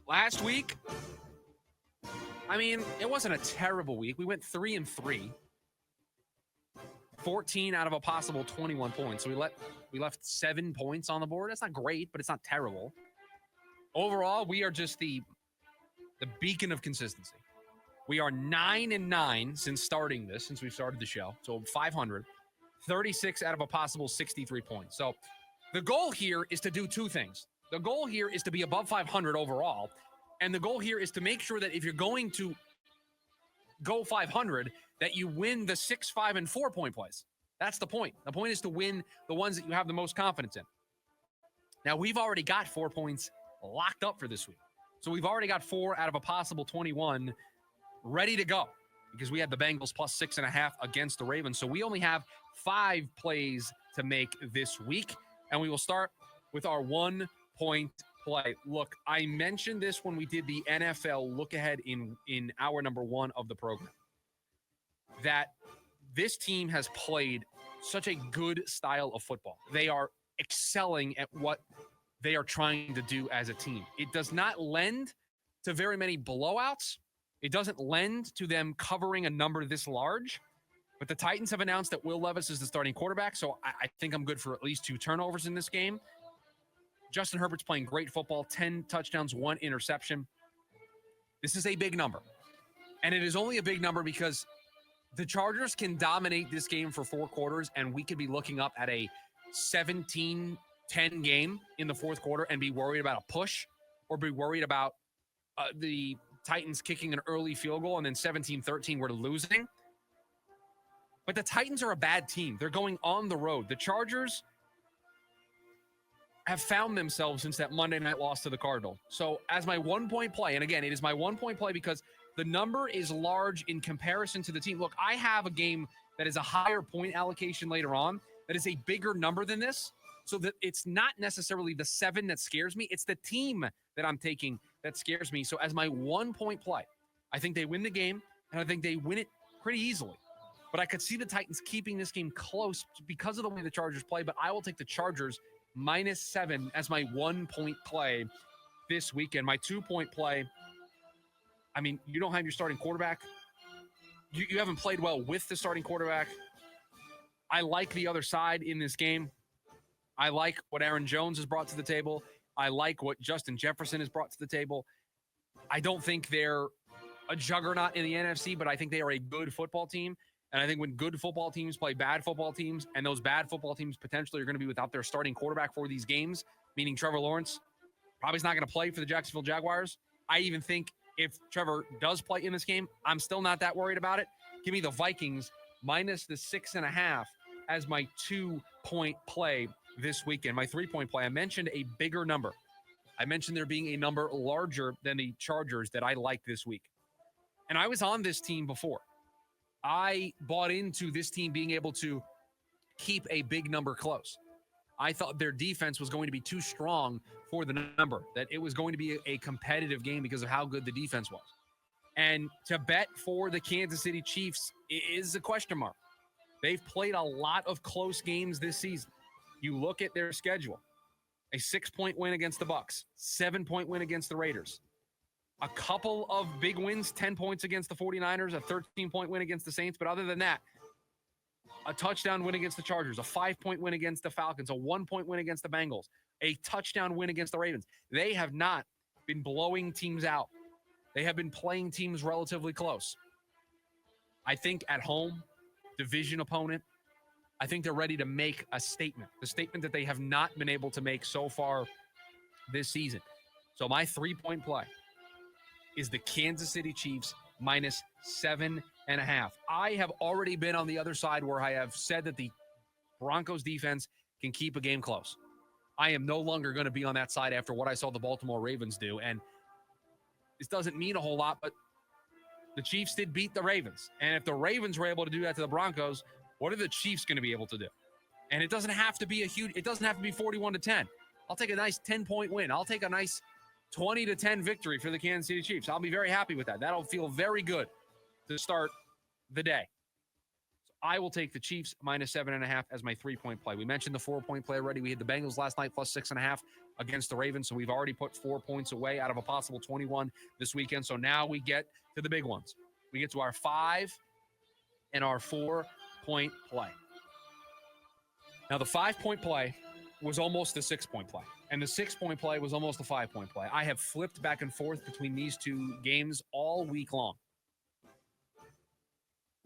Last week, I mean, it wasn't a terrible week. We went 3-3. 14 out of a possible 21 points. So we left 7 points on the board. That's not great, but it's not terrible. Overall, we are just the beacon of consistency. We are 9-9 since we've started the show. So 500, 36 out of a possible 63 points. So the goal here is to do two things. The goal here is to be above 500 overall. And the goal here is to make sure that if you're going to go 500, that you win the 6, 5, and 4 point plays. That's the point. The point is to win the ones that you have the most confidence in. Now, we've already got 4 points locked up for this week. So we've already got 4 out of a possible 21 ready to go because we had the Bengals plus 6.5 against the Ravens. So we only have 5 plays to make this week. And we will start with our 1 point play. Look, I mentioned this when we did the NFL look ahead in hour number 1 of the program, that this team has played such a good style of football. They are excelling at what they are trying to do as a team. It does not lend to very many blowouts. It doesn't lend to them covering a number this large. But the Titans have announced that Will Levis is the starting quarterback, so I think I'm good for at least 2 turnovers in this game. Justin Herbert's playing great football, 10 touchdowns, 1 interception. This is a big number. And it is only a big number because the Chargers can dominate this game for 4 quarters, and we could be looking up at a 17-10 game in the fourth quarter and be worried about a push or be worried about the Titans kicking an early field goal and then 17-13 we're losing. But the Titans are a bad team. They're going on the road. The Chargers have found themselves since that Monday night loss to the Cardinals. So as my 1 point play, and again, it is my 1 point play because the number is large in comparison to the team. Look, I have a game that is a higher point allocation later on that is a bigger number than this. So that it's not necessarily the 7 that scares me. It's the team that I'm taking that scares me. So as my 1 point play, I think they win the game, and I think they win it pretty easily. But I could see the Titans keeping this game close because of the way the Chargers play, but I will take the Chargers -7 as my 1 point play this weekend. My 2 point play, I mean, you don't have your starting quarterback. You haven't played well with the starting quarterback. I like the other side in this game. I like what Aaron Jones has brought to the table. I like what Justin Jefferson has brought to the table. I don't think they're a juggernaut in the NFC, but I think they are a good football team. And I think when good football teams play bad football teams, and those bad football teams potentially are going to be without their starting quarterback for these games, meaning Trevor Lawrence probably is not going to play for the Jacksonville Jaguars. I even think if Trevor does play in this game, I'm still not that worried about it. Give me the Vikings minus the 6.5 as my 2 point play this weekend. My 3 point play, I mentioned a bigger number. I mentioned there being a number larger than the Chargers that I like this week. And I was on this team before. I bought into this team being able to keep a big number close. I thought their defense was going to be too strong for the number, that it was going to be a competitive game because of how good the defense was. And to bet for the Kansas City Chiefs is a question mark. They've played a lot of close games this season. You look at their schedule, a 6-point win against the Bucs, 7-point win against the Raiders, a couple of big wins, 10 points against the 49ers, a 13-point win against the Saints. But other than that, a touchdown win against the Chargers, a 5-point win against the Falcons, a 1-point win against the Bengals, a touchdown win against the Ravens. They have not been blowing teams out. They have been playing teams relatively close. I think at home, division opponent, I think they're ready to make a statement, the statement that they have not been able to make so far this season. So my 3 point play is the Kansas City Chiefs minus 7.5. I have already been on the other side where I have said that the Broncos defense can keep a game close. I am no longer going to be on that side after what I saw the Baltimore Ravens do. And this doesn't mean a whole lot, but the Chiefs did beat the Ravens. And if the Ravens were able to do that to the Broncos, what are the Chiefs going to be able to do? And it doesn't have to be it doesn't have to be 41-10. I'll take a nice 10-point win. I'll take a nice 20-10 victory for the Kansas City Chiefs. I'll be very happy with that. That'll feel very good to start the day. So I will take the Chiefs minus 7.5 as my 3-point play. We mentioned the 4-point play already. We had the Bengals last night plus 6.5 against the Ravens. So we've already put 4 points away out of a possible 21 this weekend. So now we get to the big ones. We get to our 5 and our 4-point play. Now the 5-point play was almost a 6-point play. And the 6-point play was almost a 5-point play. I have flipped back and forth between these two games all week long.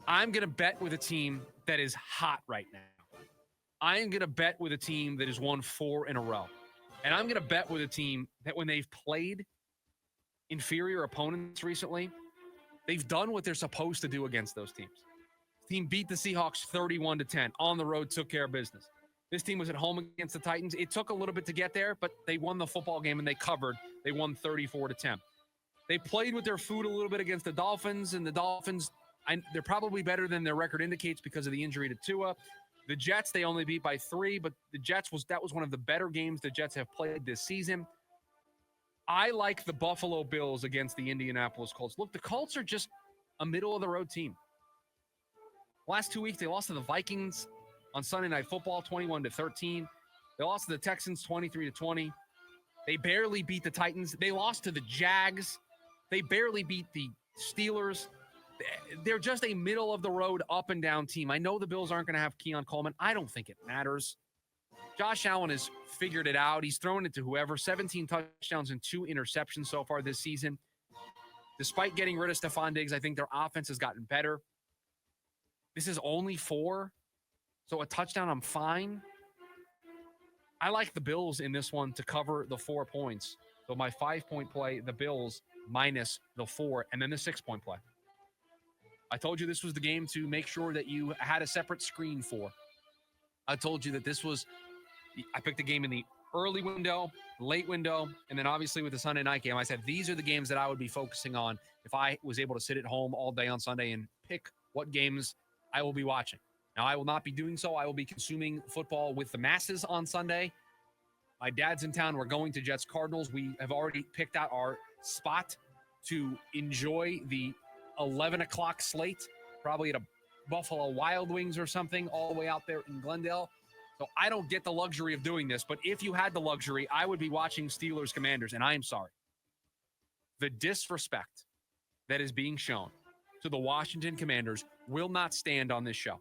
I'm going to bet with a team that is hot right now. I am going to bet with a team that has won 4 in a row. And I'm going to bet with a team that when they've played inferior opponents recently, they've done what they're supposed to do against those teams. The team beat the Seahawks 31-10. On the road, took care of business. This team was at home against the Titans. It took a little bit to get there, but they won the football game and they covered. They won 34-10. They played with their food a little bit against the Dolphins, and the Dolphins, they're probably better than their record indicates because of the injury to Tua. The Jets, they only beat by 3, but the Jets that was one of the better games the Jets have played this season. I like the Buffalo Bills against the Indianapolis Colts. Look, the Colts are just a middle-of-the-road team. Last 2 weeks, they lost to the Vikings on Sunday Night Football, 21-13. They lost to the Texans, 23-20. They barely beat the Titans. They lost to the Jags. They barely beat the Steelers. They're just a middle-of-the-road, up-and-down team. I know the Bills aren't going to have Keon Coleman. I don't think it matters. Josh Allen has figured it out. He's thrown it to whoever. 17 touchdowns and 2 interceptions so far this season. Despite getting rid of Stephon Diggs, I think their offense has gotten better. This is only 4, so a touchdown, I'm fine. I like the Bills in this one to cover the 4 points. So my 5-point play, the Bills minus the 4, and then the 6-point play. I told you this was the game to make sure that you had a separate screen for. I told you that I picked the game in the early window, late window, and then obviously with the Sunday night game, I said these are the games that I would be focusing on if I was able to sit at home all day on Sunday and pick what games I will be watching. Now, I will not be doing so. I will be consuming football with the masses on Sunday. My dad's in town. We're going to Jets Cardinals. We have already picked out our spot to enjoy the 11 o'clock slate, probably at a Buffalo Wild Wings or something all the way out there in Glendale. So I don't get the luxury of doing this, but if you had the luxury, I would be watching Steelers Commanders, and I am sorry. The disrespect that is being shown to the Washington Commanders will not stand on this show.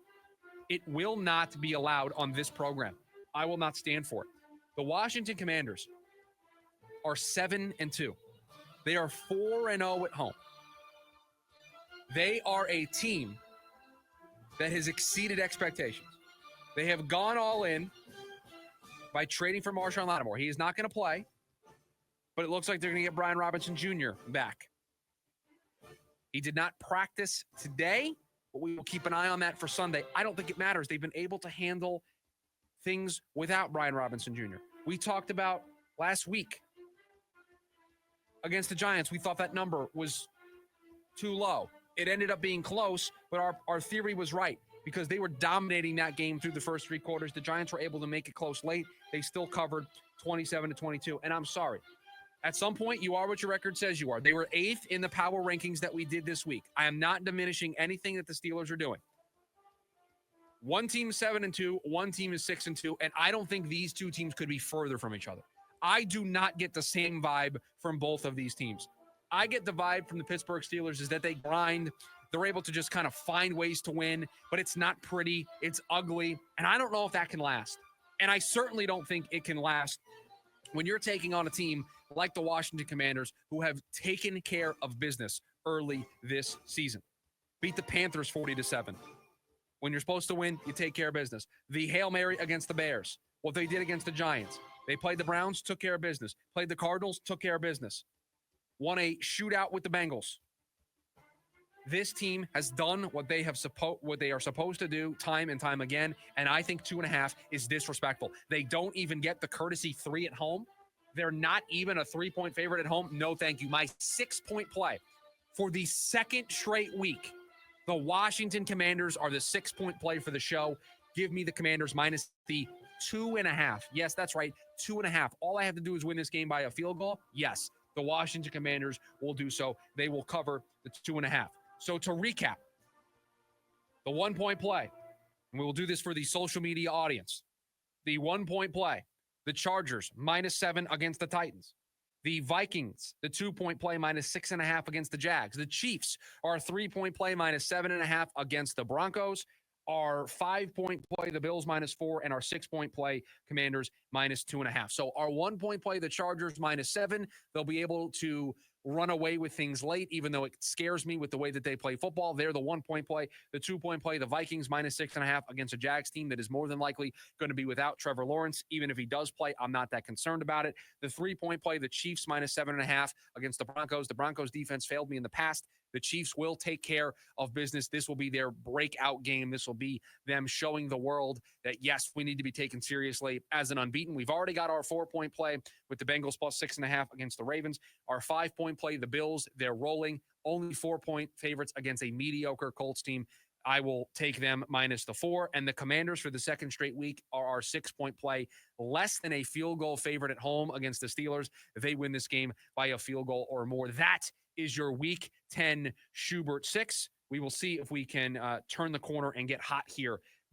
It will not be allowed on this program. I will not stand for it. The Washington Commanders are 7-2. They are 4-0 at home. They are a team that has exceeded expectations. They have gone all in by trading for Marshawn Lattimore. He is not going to play, but it looks like they're going to get Brian Robinson Jr. back. He did not practice today, but we will keep an eye on that for Sunday. I don't think it matters. They've been able to handle things without Brian Robinson Jr. We talked about last week against the Giants. We thought that number was too low. It ended up being close, but our theory was right because they were dominating that game through the first 3 quarters. The Giants were able to make it close late. They still covered 27-22, and I'm sorry. At some point, you are what your record says you are. They were 8th in the power rankings that we did this week. I am not diminishing anything that the Steelers are doing. One team is 7-2, one team is 6-2, and I don't think these two teams could be further from each other. I do not get the same vibe from both of these teams. I get the vibe from the Pittsburgh Steelers is that they grind. They're able to just kind of find ways to win, but it's not pretty. It's ugly, and I don't know if that can last. And I certainly don't think it can last when you're taking on a team like the Washington Commanders who have taken care of business early this season. Beat the Panthers 40-7. When you're supposed to win, you take care of business. The Hail Mary against the Bears, what they did against the Giants. They played the Browns, took care of business. Played the Cardinals, took care of business. Won a shootout with the Bengals. This team has done what they are supposed to do time and time again, and I think 2.5 is disrespectful. They don't even get the courtesy 3 at home. They're not even a 3-point favorite at home. No, thank you. My 6-point play for the second straight week. The Washington Commanders are the 6-point play for the show. Give me the Commanders minus the 2.5. Yes, that's right, 2.5. All I have to do is win this game by a field goal. Yes, the Washington Commanders will do so. They will cover the 2.5. So to recap, the 1-point play, And we will do this for the social media audience. The 1-point play, the Chargers -7 against the Titans. The Vikings, the 2-point play -6.5 against the Jags. The Chiefs are a 3-point play -7.5 against the Broncos. Our 5-point play, the Bills -4, and our 6-point play, Commanders -2.5. So our 1-point play, the Chargers -7, they'll be able to run away with things late, even though it scares me with the way that they play football. They're the 1-point play. The 2-point play, the Vikings -6.5 against a Jags team that is more than likely going to be without Trevor Lawrence. Even if he does play, I'm not that concerned about it. The 3-point play, the Chiefs -7.5 against the Broncos. The Broncos defense failed me in the past. The Chiefs will take care of business. This will be their breakout game. This will be them showing the world that, yes, we need to be taken seriously as an unbeaten. We've already got our 4-point play with the Bengals +6.5 against the Ravens. Our 5-point play, the Bills, they're rolling. Only 4-point favorites against a mediocre Colts team. I will take them -4. And the Commanders for the second straight week are our 6-point play, less than a field goal favorite at home against the Steelers. If they win this game by a field goal or more, that is your Week 10 Schubert Six. We will see if we can turn the corner and get hot here